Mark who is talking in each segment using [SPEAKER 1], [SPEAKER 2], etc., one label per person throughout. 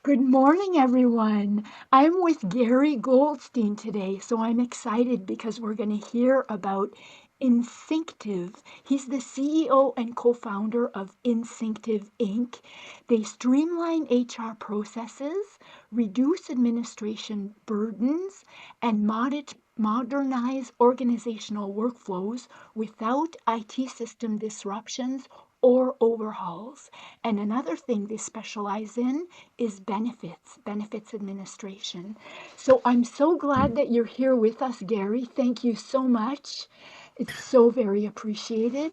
[SPEAKER 1] Good morning, everyone. I'm with Gary Goldstein today, so I'm excited because we're going to hear about Insynctive. He's the CEO and co founder of Insynctive Inc. They streamline HR processes, reduce administration burdens, and modernize organizational workflows without IT system disruptions or overhauls. And another thing they specialize in is benefits administration. So I'm so glad that you're here with us, Gary. Thank you so much. It's so very appreciated.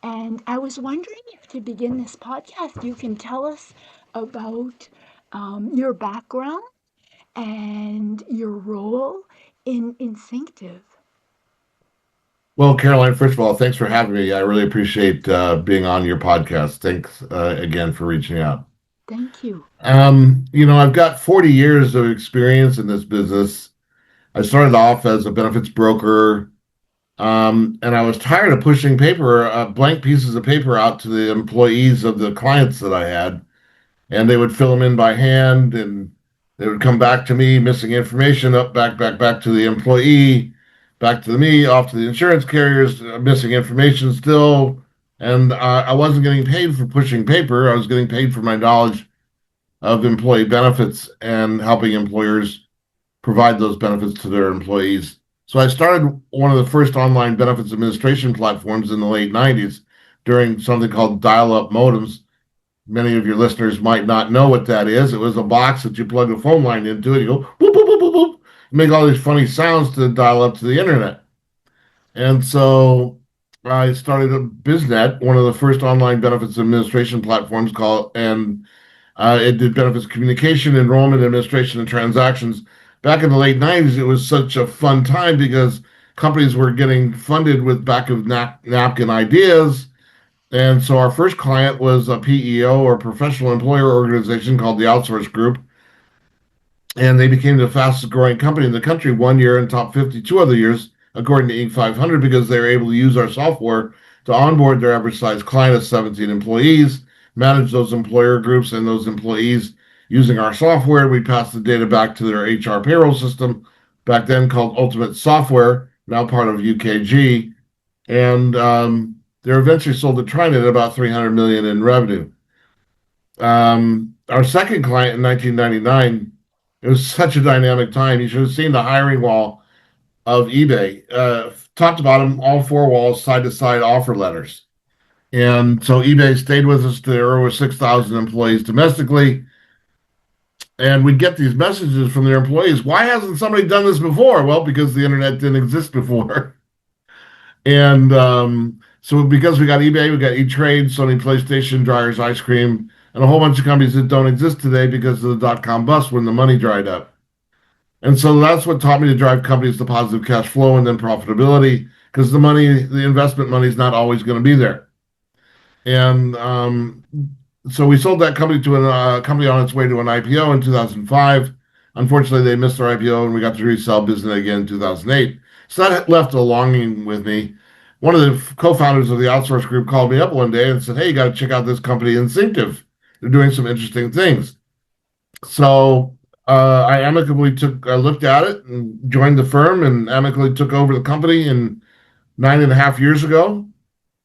[SPEAKER 1] And I was wondering if to begin this podcast, you can tell us about your background and your role in Insynctive.
[SPEAKER 2] Well, Caroline, first of all, thanks for having me. I really appreciate being on your podcast. Thanks again for reaching out.
[SPEAKER 1] Thank you.
[SPEAKER 2] I've got 40 years of experience in this business. I started off as a benefits broker, and I was tired of pushing blank pieces of paper out to the employees of the clients that I had, and they would fill them in by hand, and they would come back to me, missing information, up, back to the employee, back to me, off to the insurance carriers, missing information still. And I wasn't getting paid for pushing paper. I was getting paid for my knowledge of employee benefits and helping employers provide those benefits to their employees. So I started one of the first online benefits administration platforms in the late 90s during something called dial up modems. Many of your listeners might not know what that is. It was a box that you plug a phone line into, and you go boop, boop, boop, boop, boop, make all these funny sounds to dial up to the internet. And so I started a BizNet, one of the first online benefits administration platforms and it did benefits communication, enrollment, administration, and transactions. Back in the late 90s, it was such a fun time because companies were getting funded with back of napkin ideas. And so our first client was a PEO or professional employer organization called the Outsource Group. And they became the fastest growing company in the country one year and top 52 other years, according to Inc. 500, because they were able to use our software to onboard their average size client of 17 employees, manage those employer groups and those employees using our software. We passed the data back to their HR payroll system, back then called Ultimate Software, now part of UKG. And they're eventually sold to Trinet at about 300 million in revenue. Our second client in 1999, it was such a dynamic time. You should have seen the hiring wall of eBay. Top to bottom, all four walls, side to side offer letters. And so eBay stayed with us. There were 6,000 employees domestically. And we'd get these messages from their employees. Why hasn't somebody done this before? Well, because the internet didn't exist before. And so because we got eBay, we got E-Trade, Sony PlayStation, Dryers Ice Cream, and a whole bunch of companies that don't exist today because of the dot-com bust when the money dried up. And so that's what taught me to drive companies to positive cash flow and then profitability, because the investment money is not always going to be there. And so we sold that company to a company on its way to an IPO in 2005. Unfortunately, they missed their IPO, and we got to resell business again in 2008. So that left a longing with me. One of the co-founders of the outsource group called me up one day and said, "Hey, you got to check out this company, Insynctive. They're doing some interesting things." So I amicably looked at it and joined the firm and amicably took over the company in 9.5 years ago,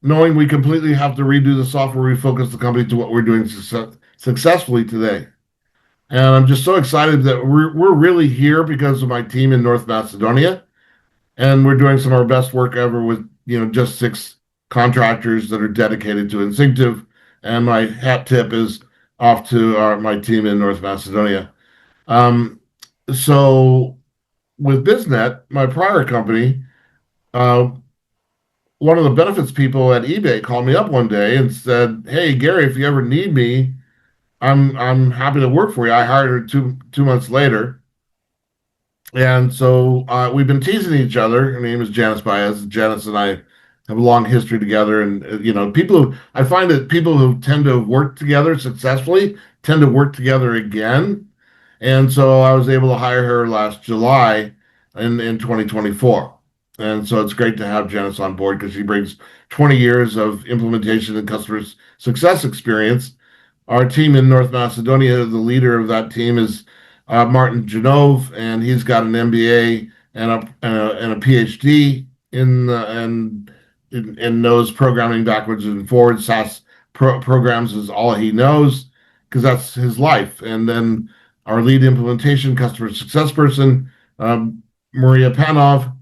[SPEAKER 2] knowing we completely have to redo the software, refocus the company to what we're doing successfully today. And I'm just so excited that we're really here because of my team in North Macedonia, and we're doing some of our best work ever with just 6 contractors that are dedicated to Insynctive. And my hat tip is off to my team in North Macedonia. Um, so with BizNet, my prior company, uh, one of the benefits people at eBay called me up one day and said, "Hey, Gary, if you ever need me, I'm happy to work for you." I hired her two months later, and so we've been teasing each other. Her name is Janice Baez. Janice and I have a long history together, and I find that people who tend to work together successfully tend to work together again. And so I was able to hire her last July in 2024. And so it's great to have Janice on board because she brings 20 years of implementation and customer success experience. our team in North Macedonia, the leader of that team is Martin Genove, and he's got an MBA and a PhD and knows programming backwards and forwards. SAS programs is all he knows because that's his life. And then our lead implementation customer success person, Maria Panov,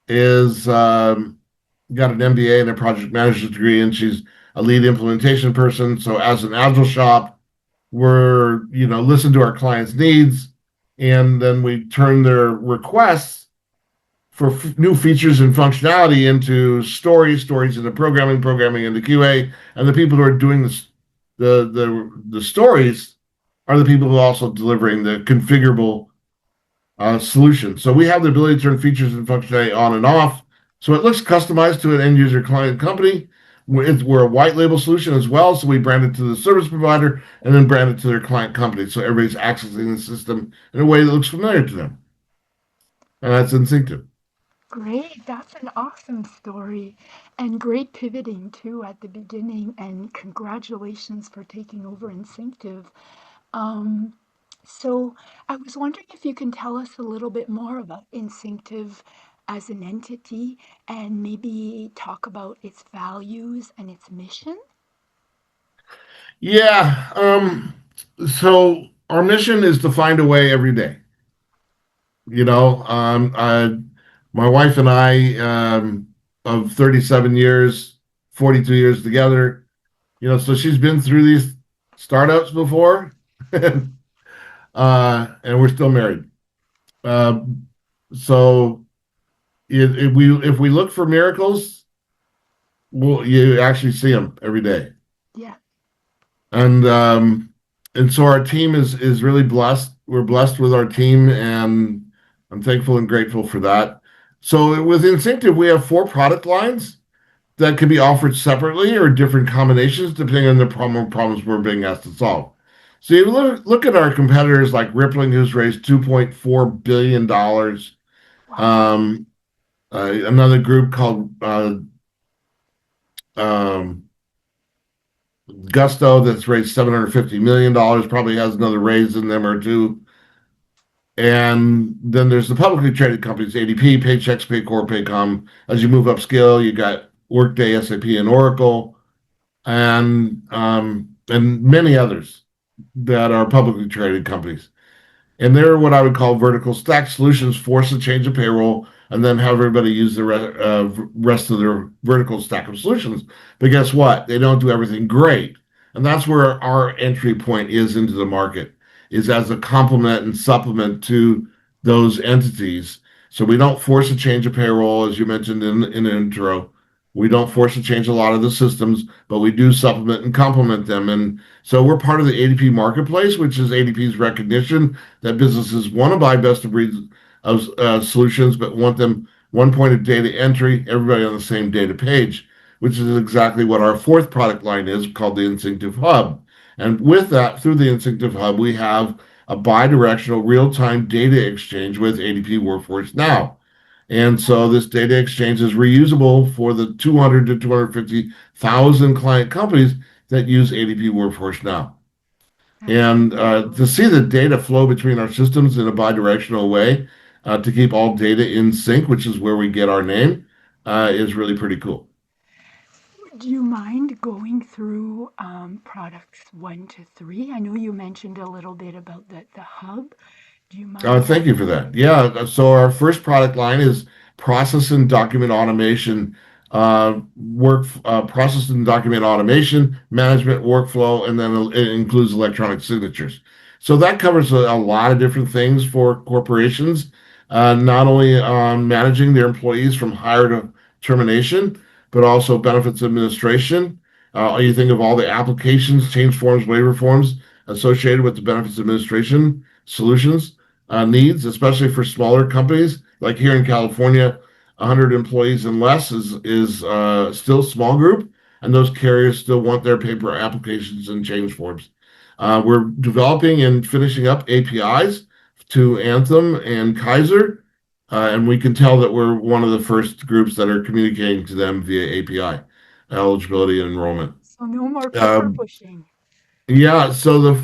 [SPEAKER 2] is got an MBA and a project management degree, and she's a lead implementation person. So as an agile shop, we're listen to our clients' needs, and then we turn their requests for new features and functionality into stories into programming into QA, and the people who are doing this, the stories, are the people who are also delivering the configurable solution. So we have the ability to turn features and functionality on and off. So it looks customized to an end user client company. We're a white label solution as well. So we brand it to the service provider and then brand it to their client company. So everybody's accessing the system in a way that looks familiar to them. And that's instinctive.
[SPEAKER 1] Great, that's an awesome story and great pivoting too at the beginning. And congratulations for taking over Insynctive. Um, so I was wondering if you can tell us a little bit more about Insynctive as an entity and maybe talk about its values and its mission.
[SPEAKER 2] Yeah. So our mission is to find a way every day. You know, my wife and I, of 37 years, 42 years together, so she's been through these startups before, and we're still married. Uh, so if we look for miracles, you actually see them every day.
[SPEAKER 1] Yeah,
[SPEAKER 2] And so our team is really blessed. We're blessed with our team, and I'm thankful and grateful for that. So with Instinctive, we have four product lines that can be offered separately or different combinations depending on the problems we're being asked to solve. So you look at our competitors like Rippling, who's raised $2.4 billion.
[SPEAKER 1] wow.
[SPEAKER 2] Um, Another group called um, Gusto that's raised $750 million, probably has another raise in them or two. And then there's the publicly traded companies, ADP, Paychex, Paycor, Paycom. As you move up scale, you got Workday, SAP, and Oracle, and many others that are publicly traded companies. And they're what I would call vertical stack solutions, force a change of payroll, and then have everybody use the rest of their vertical stack of solutions. But guess what? They don't do everything great. And that's where our entry point is into the market, is as a complement and supplement to those entities. So we don't force a change of payroll, as you mentioned in the intro. We don't force a change a lot of the systems, but we do supplement and complement them. And so we're part of the ADP marketplace, which is ADP's recognition that businesses want to buy best of breed of solutions, but want them one point of data entry, everybody on the same data page, which is exactly what our fourth product line is, called the Insynctive Hub. And with that, through the Insynctive Hub, we have a bi-directional real-time data exchange with ADP Workforce Now. And so this data exchange is reusable for the 200 to 250,000 client companies that use ADP Workforce Now.
[SPEAKER 1] That's
[SPEAKER 2] And
[SPEAKER 1] really
[SPEAKER 2] to
[SPEAKER 1] cool.
[SPEAKER 2] see the data flow between our systems in a bi-directional way, to keep all data in sync, which is where we get our name, is really pretty cool.
[SPEAKER 1] Do you mind going through products one to three? I know you mentioned a little bit about the hub. Do you mind
[SPEAKER 2] Thank you for
[SPEAKER 1] walking
[SPEAKER 2] that.
[SPEAKER 1] me through?
[SPEAKER 2] Yeah, so our first product line is process and document automation, process and document automation, management workflow, and then it includes electronic signatures. So that covers a lot of different things for corporations, not only on managing their employees from hire to termination, but also benefits administration. You think of all the applications, change forms, waiver forms associated with the benefits administration solutions needs, especially for smaller companies. Like here in California, 100 employees and less is still small group, and those carriers still want their paper applications and change forms. We're developing and finishing up APIs to Anthem and Kaiser, and we can tell that we're one of the first groups that are communicating to them via API, eligibility and enrollment.
[SPEAKER 1] So no more paper
[SPEAKER 2] Um,
[SPEAKER 1] pushing.
[SPEAKER 2] Yeah, so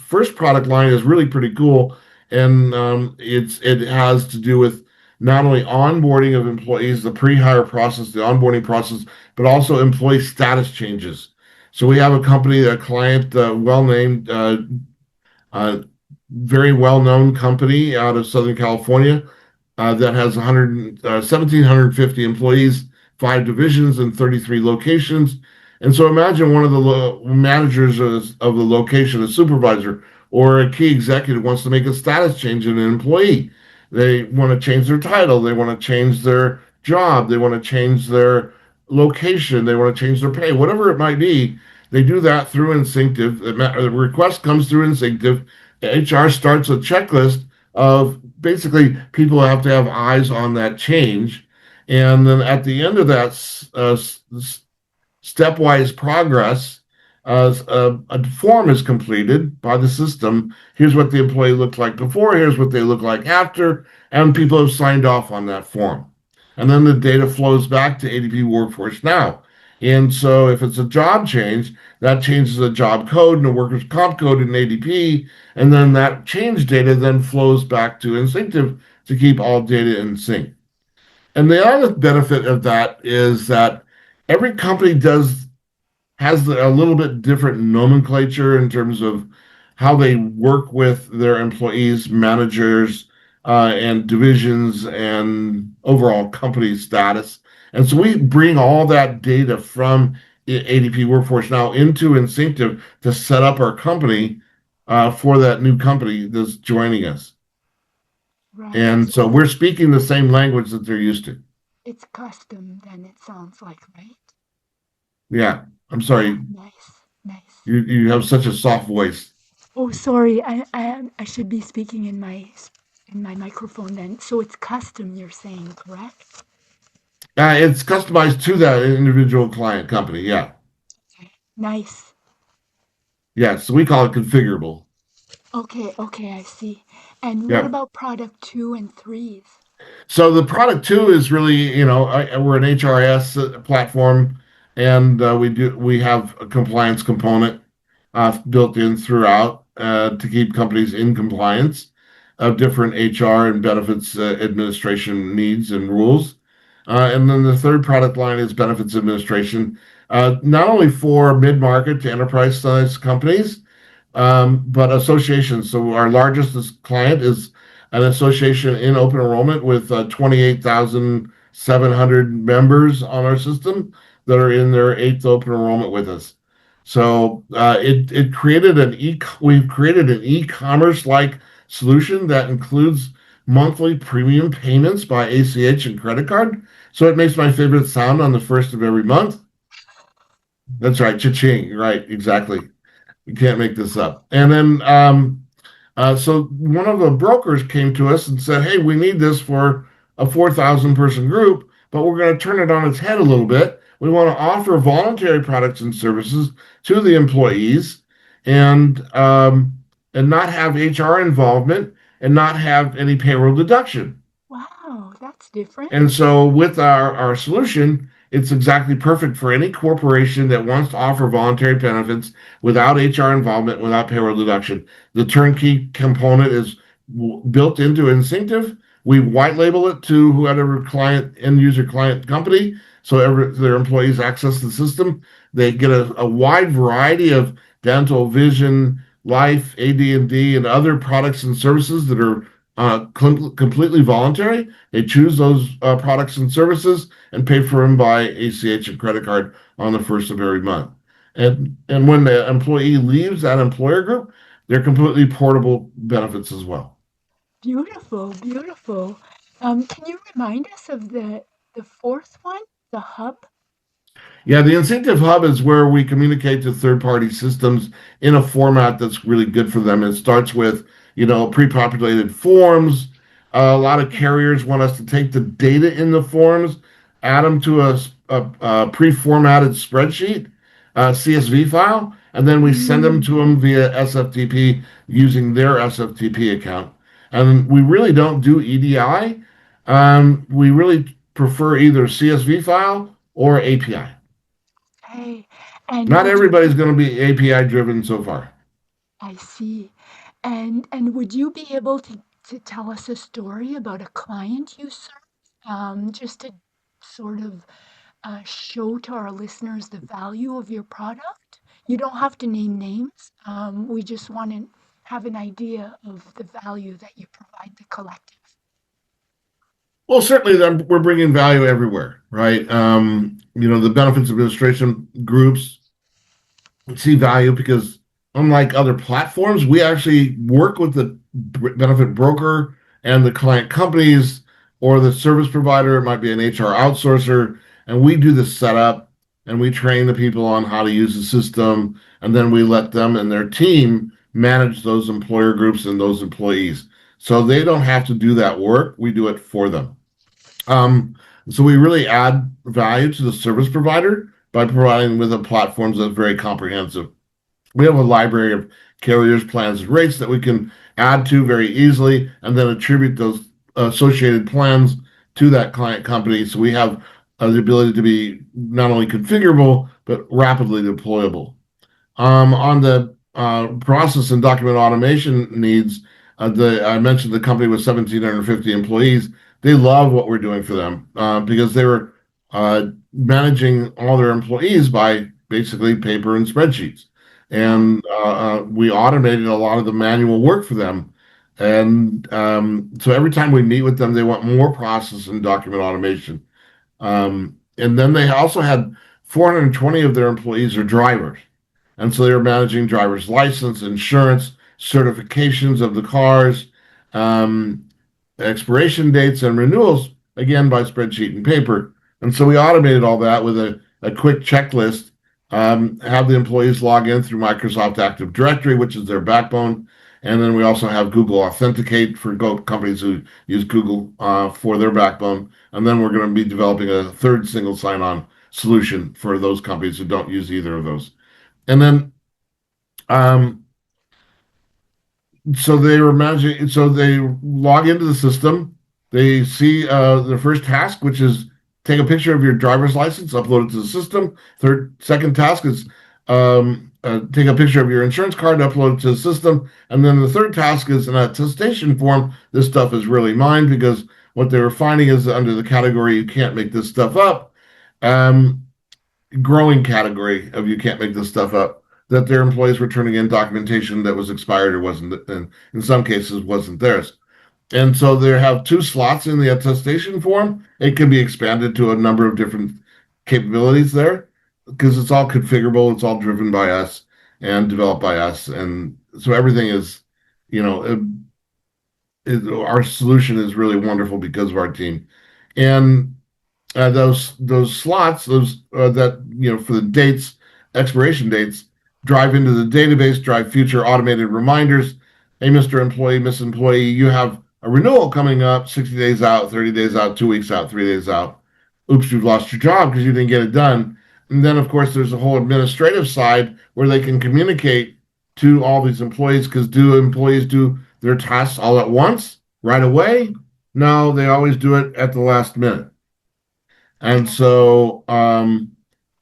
[SPEAKER 2] first product line is really pretty cool, and it has to do with not only onboarding of employees, the pre-hire process, the onboarding process, but also employee status changes. So we have a company, a client, well named, very well known company out of Southern California that has 1,750 employees, five divisions, and 33 locations. And so imagine one of the managers of the location, a supervisor or a key executive, wants to make a status change in an employee. They want to change their title, they want to change their job, they want to change their location, they want to change their pay, whatever it might be. They do that through Insynctive. The request comes through Insynctive. HR starts a checklist of basically people have to have eyes on that change. And then at the end of that stepwise progress, a form is completed by the system. Here's what the employee looked like before, here's what they look like after, and people have signed off on that form. And then the data flows back to ADP Workforce Now. And so if it's a job change, that changes the job code and the workers' comp code in ADP. And then that change data then flows back to Insynctive to keep all data in sync. And the other benefit of that is that every company does has a little bit different nomenclature in terms of how they work with their employees, managers, and divisions and overall company status. And so we bring all that data from ADP Workforce Now into Insynctive to set up our company for that new company that's joining us.
[SPEAKER 1] Right.
[SPEAKER 2] And
[SPEAKER 1] So
[SPEAKER 2] so we're speaking the same language that they're used to.
[SPEAKER 1] it's custom, then it sounds like, right?
[SPEAKER 2] Yeah. I'm
[SPEAKER 1] Yeah,
[SPEAKER 2] sorry.
[SPEAKER 1] nice, nice.
[SPEAKER 2] You have such a soft voice.
[SPEAKER 1] Oh, sorry. I should be speaking in my microphone then. So it's custom, you're saying, correct?
[SPEAKER 2] It's customized to that individual client company. Yeah.
[SPEAKER 1] Okay. Nice.
[SPEAKER 2] Yeah. So we call it configurable.
[SPEAKER 1] Okay, okay, I see. And what
[SPEAKER 2] Yeah.
[SPEAKER 1] about product two and threes?
[SPEAKER 2] So the product two is really, we're an HRS platform, and we have a compliance component built in throughout to keep companies in compliance of different HR and benefits administration needs and rules. And then the third product line is benefits administration, not only for mid-market to enterprise size companies, but associations. So our largest client is an association in open enrollment with 28,700 members on our system that are in their eighth open enrollment with us. So it created we've created an e-commerce like solution that includes monthly premium payments by ACH and credit card. So it makes my favorite sound on the first of every month. That's right, cha-ching. Right, exactly. You can't make this up. And then, so one of the brokers came to us and said, "Hey, we need this for a 4,000 person group, but we're going to turn it on its head a little bit. We want to offer voluntary products and services to the employees, and not have HR involvement and not have any payroll deduction."
[SPEAKER 1] Wow, that's different.
[SPEAKER 2] And so with our solution, it's exactly perfect for any corporation that wants to offer voluntary benefits without HR involvement, without payroll deduction. The turnkey component is built into Insynctive. We white label it to whoever client, end user client company. So their employees access the system. They get a wide variety of dental, vision, life, AD&D, and other products and services that are completely voluntary. They choose those products and services and pay for them by ACH and credit card on the first of every month. And when the employee leaves that employer group, they're completely portable benefits as well.
[SPEAKER 1] Beautiful, beautiful. Can you remind us of the fourth one, the hub?
[SPEAKER 2] Yeah, the Incentive Hub is where we communicate to third-party systems in a format that's really good for them. It starts with, pre-populated forms. A lot of
[SPEAKER 1] Okay.
[SPEAKER 2] carriers want us to take the data in the forms, add them to a pre-formatted spreadsheet, CSV file, and then we send them
[SPEAKER 1] Mm,
[SPEAKER 2] to them via SFTP using their SFTP account. And we really don't do EDI. We really prefer either CSV file or API.
[SPEAKER 1] okay. And
[SPEAKER 2] Not
[SPEAKER 1] would you
[SPEAKER 2] everybody's going to be API driven so far.
[SPEAKER 1] I see. And would you be able to tell us a story about a client you serve, just to sort of show to our listeners the value of your product? You don't have to name names. We just want to have an idea of the value that you provide the collective.
[SPEAKER 2] Well, certainly we're bringing value everywhere, right? The benefits administration groups see value because unlike other platforms, we actually work with the benefit broker and the client companies or the service provider. It might be an HR outsourcer, and we do the setup and we train the people on how to use the system, and then we let them and their team manage those employer groups and those employees. So they don't have to do that work. We do it for them. Um, so we really add value to the service provider by providing with a platform that's very comprehensive. We have a library of carriers, plans, and rates that we can add to very easily and then attribute those associated plans to that client company. So we have the ability to be not only configurable, but rapidly deployable. On the process and document automation needs, I mentioned the company with 1,750 employees. They love what we're doing for them because they were managing all their employees by basically paper and spreadsheets.
[SPEAKER 1] Yeah,
[SPEAKER 2] And we automated a lot of the manual work for them. And so every time we meet with them, they want more process and document automation. And then they also had 420 of their employees are drivers. And so they were managing driver's license, insurance, certifications of the cars, um, expiration dates, and renewals, again by spreadsheet and paper. And so we automated all that with a quick checklist, have the employees log in through Microsoft Active Directory, which is their backbone. And then we also have Google Authenticate for companies who use Google for their backbone. And then we're going to be developing a third single sign on solution for those companies who don't use either of those. And then um, so they were managing, so they log into the system. They see their first task, which is take a picture of your driver's license, upload it to the system. Second task is take a picture of your insurance card, upload it to the system. And then the third task is an attestation form. This stuff is really mine because what they were finding is that under the category, you can't make this stuff up. Um, Growing category of you can't make this stuff up, that their employees were turning in documentation that was expired or wasn't, and in some cases wasn't theirs. And so they have two slots in the attestation form. It can be expanded to a number of different capabilities there because it's all configurable. It's all driven by us and developed by us. And so everything is, you know, our solution is really wonderful because of our team. And those slots, those that for the dates, expiration dates, drive into the database, drive future automated reminders. Hey, Mr. Employee, Miss Employee, you have a renewal coming up 60 days out, 30 days out, 2 weeks out, 3 days out. Oops, you've lost your job because you didn't get it done. And then, of course, there's a whole administrative side where they can communicate to all these employees because do employees do their tasks all at once, right away? No, they always do it at the last minute. And so,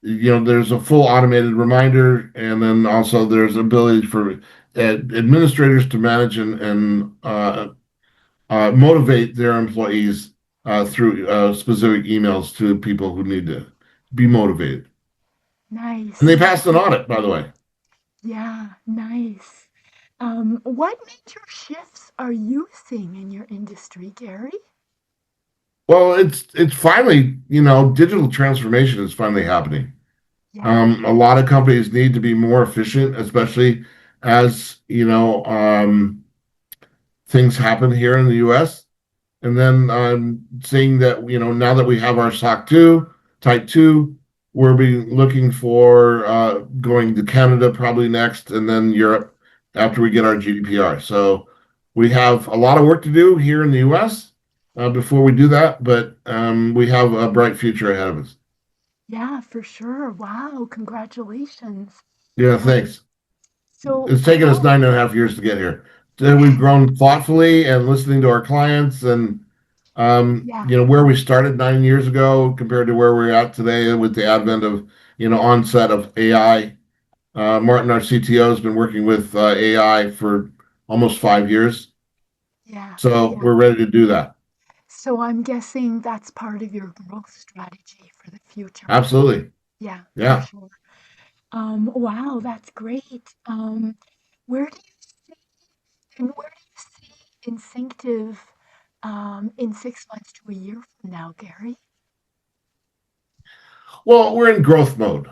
[SPEAKER 2] there's a full automated reminder, and then also there's ability for administrators to manage and motivate their employees through specific emails to people who need to be motivated. And
[SPEAKER 1] nice.
[SPEAKER 2] they passed an audit, by the way.
[SPEAKER 1] Yeah, nice. What major shifts are you seeing in your industry, Gary?
[SPEAKER 2] Well, it's finally, digital transformation is finally happening.
[SPEAKER 1] Yeah,
[SPEAKER 2] A lot of companies need to be more efficient, especially as things happen here in the U.S. And then I'm seeing that now that we have our SOC 2 Type 2, we'll be looking for going to Canada probably next, and then Europe after we get our GDPR. So we have a lot of work to do here in the U.S. Before we do that, but we have a bright future ahead of us.
[SPEAKER 1] yeah, for sure. Wow, congratulations.
[SPEAKER 2] Yeah,
[SPEAKER 1] Um,
[SPEAKER 2] thanks.
[SPEAKER 1] so
[SPEAKER 2] It's taken us
[SPEAKER 1] how
[SPEAKER 2] 9.5 years to get here. So we've grown thoughtfully and listening to our clients, and
[SPEAKER 1] Yeah.
[SPEAKER 2] Where we started 9 years ago compared to where we're at today with the advent of, onset of AI. Martin, our CTO, has been working with AI for almost 5 years.
[SPEAKER 1] Yeah.
[SPEAKER 2] So
[SPEAKER 1] Yeah.
[SPEAKER 2] we're ready to do that.
[SPEAKER 1] So I'm guessing that's part of your growth strategy for the future.
[SPEAKER 2] Absolutely.
[SPEAKER 1] Yeah, for
[SPEAKER 2] Yeah.
[SPEAKER 1] sure. Wow, that's great. Where do you see where do you see Instinctive in 6 months to a year from now, Gary?
[SPEAKER 2] Well, we're in growth mode,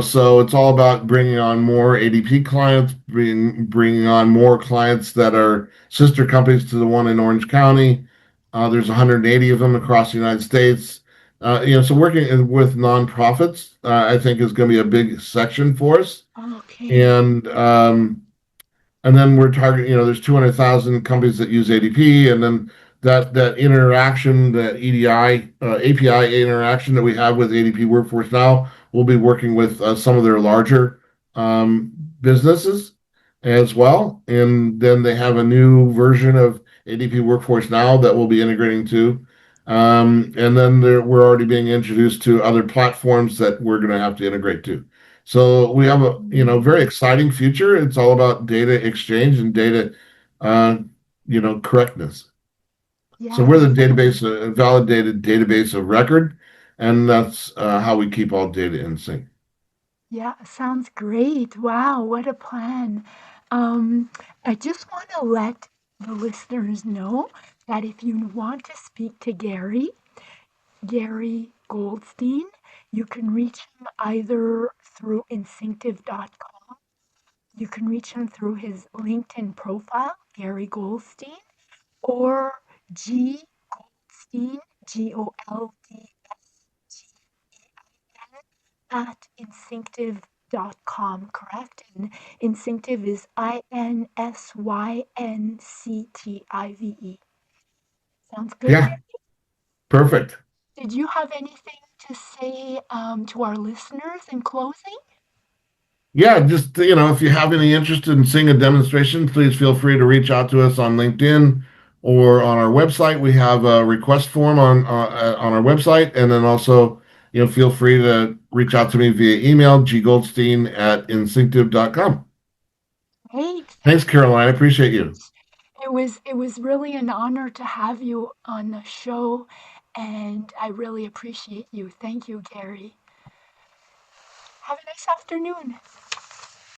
[SPEAKER 2] so it's all about bringing on more ADP clients, bringing on more clients that are sister companies to the one in Orange County. There's 180 of them across the United States. So working with nonprofits, I think is going to be a big section for us.
[SPEAKER 1] Okay.
[SPEAKER 2] And then we're targeting, there's 200,000 companies that use ADP, and then that interaction, that EDI API interaction that we have with ADP Workforce Now, we'll be working with some of their larger businesses as well. And then they have a new version of ADP Workforce Now that we'll be integrating to. And then we're already being introduced to other platforms that we're going to have to integrate to. So we have a
[SPEAKER 1] Mm,
[SPEAKER 2] very exciting future. It's all about data exchange and data uh, correctness. So
[SPEAKER 1] yeah,
[SPEAKER 2] we're the
[SPEAKER 1] definitely.
[SPEAKER 2] database, a validated database of record, and that's how we keep all data in sync.
[SPEAKER 1] Yeah, sounds great. Wow, what a plan. Um, I just want to let the listeners know that if you want to speak to Gary Goldstein, you can reach him either through insynctive.com. You can reach him through his LinkedIn profile, Gary Goldstein, or G Goldstein, Goldstein at insynctive.com, correct? And Insynctive is Insynctive. Sounds good,
[SPEAKER 2] Yeah,
[SPEAKER 1] Gary?
[SPEAKER 2] perfect.
[SPEAKER 1] Did you have anything to say to our listeners in closing?
[SPEAKER 2] Yeah, just if you have any interest in seeing a demonstration, please feel free to reach out to us on LinkedIn or on our website. We have a request form on our website, and then also feel free to reach out to me via email ggoldstein@instinctive.com.
[SPEAKER 1] Great,
[SPEAKER 2] Thanks,
[SPEAKER 1] thank you
[SPEAKER 2] Caroline. I
[SPEAKER 1] so
[SPEAKER 2] appreciate you.
[SPEAKER 1] much. It was really an honor to have you on the show, and I really appreciate you. Thank you, Gary. Have a nice afternoon.